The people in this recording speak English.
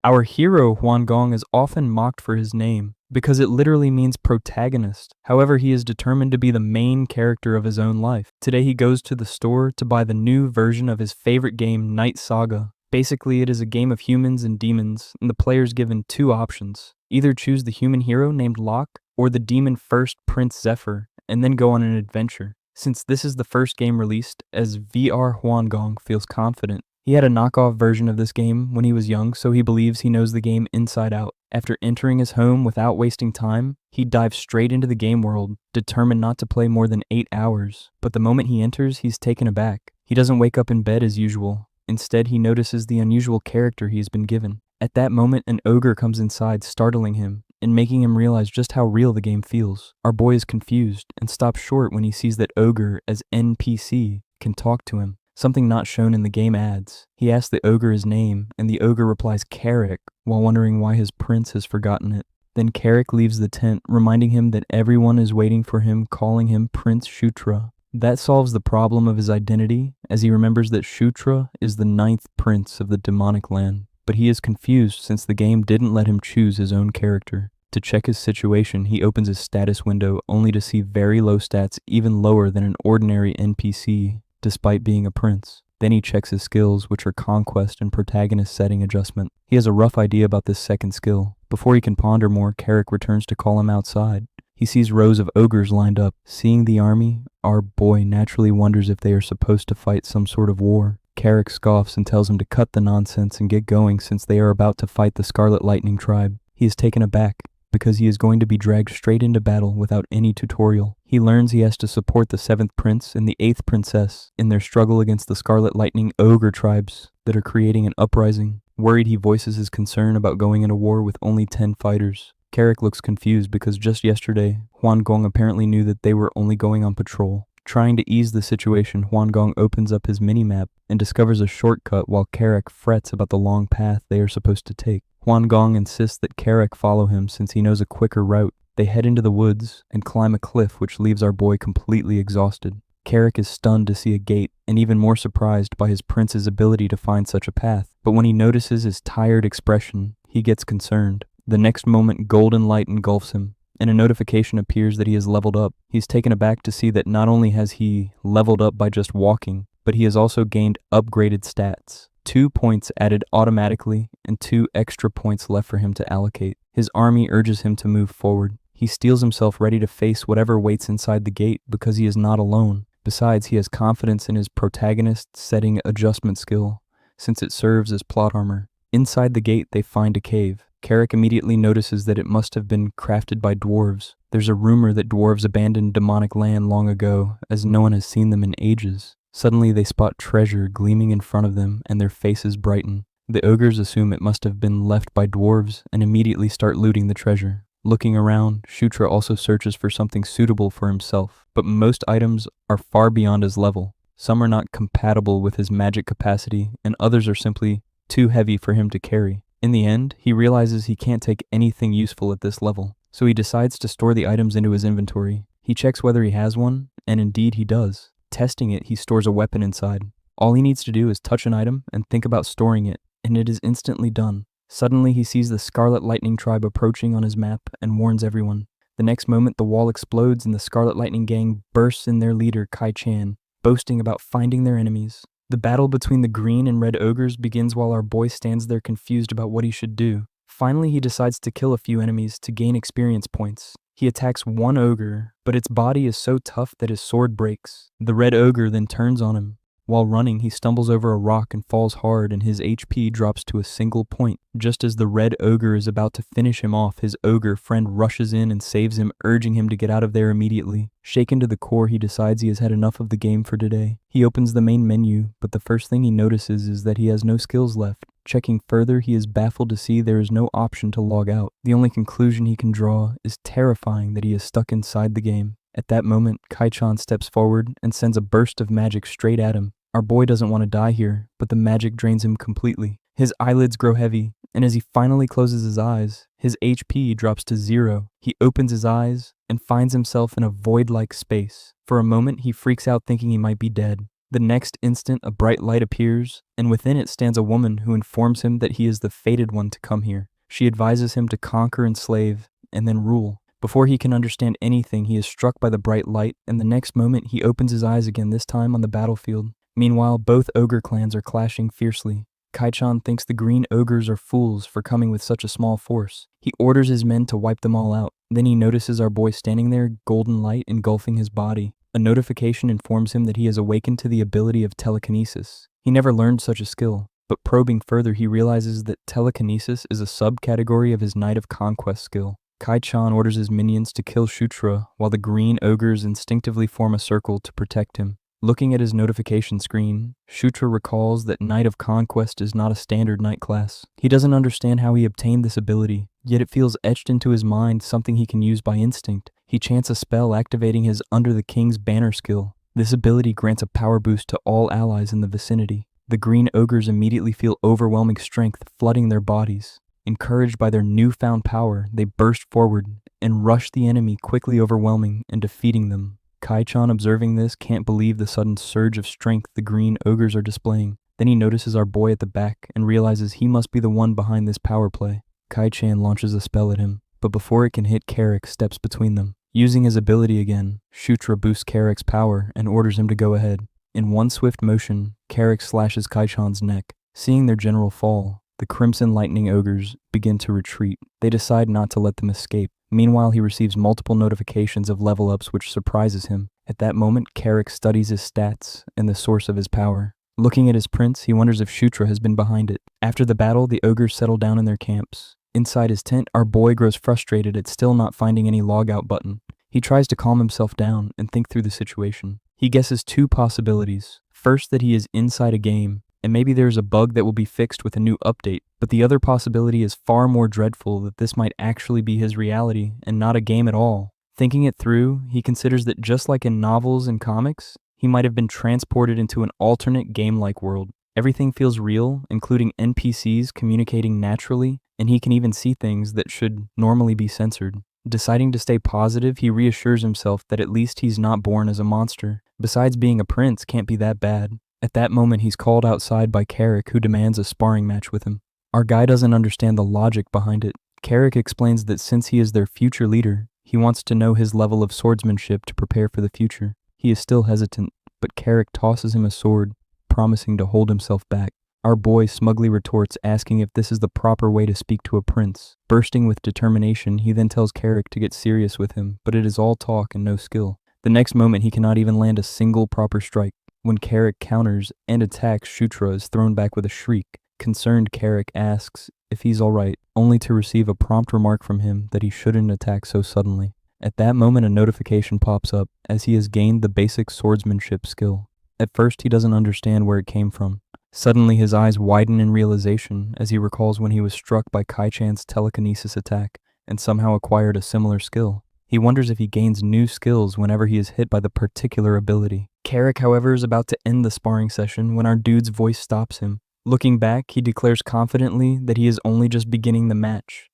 Our hero, Juan Gong, is often mocked for his name, because it literally means protagonist. However, he is determined to be the main character of his own life. Today he goes to the store to buy the new version of his favorite game, Night Saga. Basically, it is a game of humans and demons, and the player's given two options. Either choose the human hero named Locke, or the demon first Prince Zephyr, and then go on an adventure. Since this is the first game released, as VR Juan Gong feels confident. He had a knockoff version of this game when he was young, so he believes he knows the game inside out. After entering his home without wasting time, he dives straight into the game world, determined not to play more than 8 hours. But the moment he enters, he's taken aback. He doesn't wake up in bed as usual. Instead, he notices the unusual character he's been given. At that moment, an ogre comes inside, startling him, and making him realize just how real the game feels. Our boy is confused, and stops short when he sees that ogre, as NPC, can talk to him. Something not shown in the game ads. He asks the ogre his name, and the ogre replies Carrick, while wondering why his prince has forgotten it. Then Carrick leaves the tent, reminding him that everyone is waiting for him, calling him Prince Shutra. That solves the problem of his identity, as he remembers that Shutra is the 9th prince of the demonic land. But he is confused since the game didn't let him choose his own character. To check his situation, he opens his status window only to see very low stats, even lower than an ordinary NPC. Despite being a prince. Then he checks his skills, which are conquest and protagonist setting adjustment. He has a rough idea about this second skill. Before he can ponder more, Carrick returns to call him outside. He sees rows of ogres lined up. Seeing the army, our boy naturally wonders if they are supposed to fight some sort of war. Carrick scoffs and tells him to cut the nonsense and get going since they are about to fight the Scarlet Lightning tribe. He is taken aback, because he is going to be dragged straight into battle without any tutorial. He learns he has to support the 7th prince and the 8th princess in their struggle against the Scarlet Lightning ogre tribes that are creating an uprising. Worried, he voices his concern about going into war with only 10 fighters. Carrick looks confused because just yesterday, Juan Gong apparently knew that they were only going on patrol. Trying to ease the situation, Juan Gong opens up his mini-map and discovers a shortcut while Carrick frets about the long path they are supposed to take. Juan Gong insists that Carrick follow him since he knows a quicker route. They head into the woods and climb a cliff which leaves our boy completely exhausted. Carrick is stunned to see a gate and even more surprised by his prince's ability to find such a path. But when he notices his tired expression, he gets concerned. The next moment, golden light engulfs him, and a notification appears that he has leveled up. He's taken aback to see that not only has he leveled up by just walking, but he has also gained upgraded stats. 2 points added automatically, and 2 extra points left for him to allocate. His army urges him to move forward. He steels himself ready to face whatever waits inside the gate because he is not alone. Besides, he has confidence in his protagonist setting adjustment skill, since it serves as plot armor. Inside the gate, they find a cave. Carrick immediately notices that it must have been crafted by dwarves. There's a rumor that dwarves abandoned demonic land long ago, as no one has seen them in ages. Suddenly they spot treasure gleaming in front of them, and their faces brighten. The ogres assume it must have been left by dwarves, and immediately start looting the treasure. Looking around, Shutra also searches for something suitable for himself, but most items are far beyond his level. Some are not compatible with his magic capacity, and others are simply too heavy for him to carry. In the end, he realizes he can't take anything useful at this level, so he decides to store the items into his inventory. He checks whether he has one, and indeed he does. Testing it, he stores a weapon inside. All he needs to do is touch an item and think about storing it, and it is instantly done. Suddenly, he sees the Scarlet Lightning tribe approaching on his map and warns everyone. The next moment, the wall explodes and the Scarlet Lightning gang bursts in their leader, Kai Chan, boasting about finding their enemies. The battle between the green and red ogres begins while our boy stands there confused about what he should do. Finally, he decides to kill a few enemies to gain experience points. He attacks one ogre, but its body is so tough that his sword breaks. The red ogre then turns on him. While running, he stumbles over a rock and falls hard, and his HP drops to a single point. Just as the red ogre is about to finish him off, his ogre friend rushes in and saves him, urging him to get out of there immediately. Shaken to the core, he decides he has had enough of the game for today. He opens the main menu, but the first thing he notices is that he has no skills left. Checking further, he is baffled to see there is no option to log out. The only conclusion he can draw is terrifying that he is stuck inside the game. At that moment, Kai-chan steps forward and sends a burst of magic straight at him. Our boy doesn't want to die here, but the magic drains him completely. His eyelids grow heavy, and as he finally closes his eyes, his HP drops to 0. He opens his eyes and finds himself in a void-like space. For a moment, he freaks out thinking he might be dead. The next instant, a bright light appears, and within it stands a woman who informs him that he is the fated one to come here. She advises him to conquer, enslave, and then rule. Before he can understand anything, he is struck by the bright light, and the next moment he opens his eyes again, this time on the battlefield. Meanwhile, both ogre clans are clashing fiercely. Kai-chan thinks the green ogres are fools for coming with such a small force. He orders his men to wipe them all out. Then he notices our boy standing there, golden light engulfing his body. A notification informs him that he has awakened to the ability of telekinesis. He never learned such a skill, but probing further he realizes that telekinesis is a subcategory of his Knight of Conquest skill. Kai-chan orders his minions to kill Shutra, while the green ogres instinctively form a circle to protect him. Looking at his notification screen, Shutra recalls that Knight of Conquest is not a standard knight class. He doesn't understand how he obtained this ability, yet it feels etched into his mind, something he can use by instinct. He chants a spell activating his Under the King's Banner skill. This ability grants a power boost to all allies in the vicinity. The green ogres immediately feel overwhelming strength flooding their bodies. Encouraged by their newfound power, they burst forward and rush the enemy, quickly overwhelming and defeating them. Kai-chan, observing this, can't believe the sudden surge of strength the green ogres are displaying. Then he notices our boy at the back and realizes he must be the one behind this power play. Kai-chan launches a spell at him, but before it can hit, Carrick steps between them. Using his ability again, Shutra boosts Carrick's power and orders him to go ahead. In one swift motion, Carrick slashes Kai-chan's neck. Seeing their general fall, the Crimson Lightning Ogres begin to retreat. They decide not to let them escape. Meanwhile, he receives multiple notifications of level ups which surprises him. At that moment, Carrick studies his stats and the source of his power. Looking at his prince, he wonders if Shutra has been behind it. After the battle, the ogres settle down in their camps. Inside his tent, our boy grows frustrated at still not finding any logout button. He tries to calm himself down and think through the situation. He guesses two possibilities. First, that he is inside a game, and maybe there is a bug that will be fixed with a new update. But the other possibility is far more dreadful, that this might actually be his reality and not a game at all. Thinking it through, he considers that just like in novels and comics, he might have been transported into an alternate game-like world. Everything feels real, including NPCs communicating naturally, and he can even see things that should normally be censored. Deciding to stay positive, he reassures himself that at least he's not born as a monster. Besides, being a prince can't be that bad. At that moment, he's called outside by Carrick, who demands a sparring match with him. Our guy doesn't understand the logic behind it. Carrick explains that since he is their future leader, he wants to know his level of swordsmanship to prepare for the future. He is still hesitant, but Carrick tosses him a sword, promising to hold himself back. Our boy smugly retorts, asking if this is the proper way to speak to a prince. Bursting with determination, he then tells Carrick to get serious with him, but it is all talk and no skill. The next moment, he cannot even land a single proper strike. When Carrick counters and attacks, Shutra is thrown back with a shriek. Concerned, Carrick asks if he's alright, only to receive a prompt remark from him that he shouldn't attack so suddenly. At that moment, a notification pops up, as he has gained the basic swordsmanship skill. At first, he doesn't understand where it came from. Suddenly, his eyes widen in realization as he recalls when he was struck by Kai-chan's telekinesis attack and somehow acquired a similar skill. He wonders if he gains new skills whenever he is hit by the particular ability. Carrick, however, is about to end the sparring session when our dude's voice stops him. Looking back, he declares confidently that he is only just beginning the match.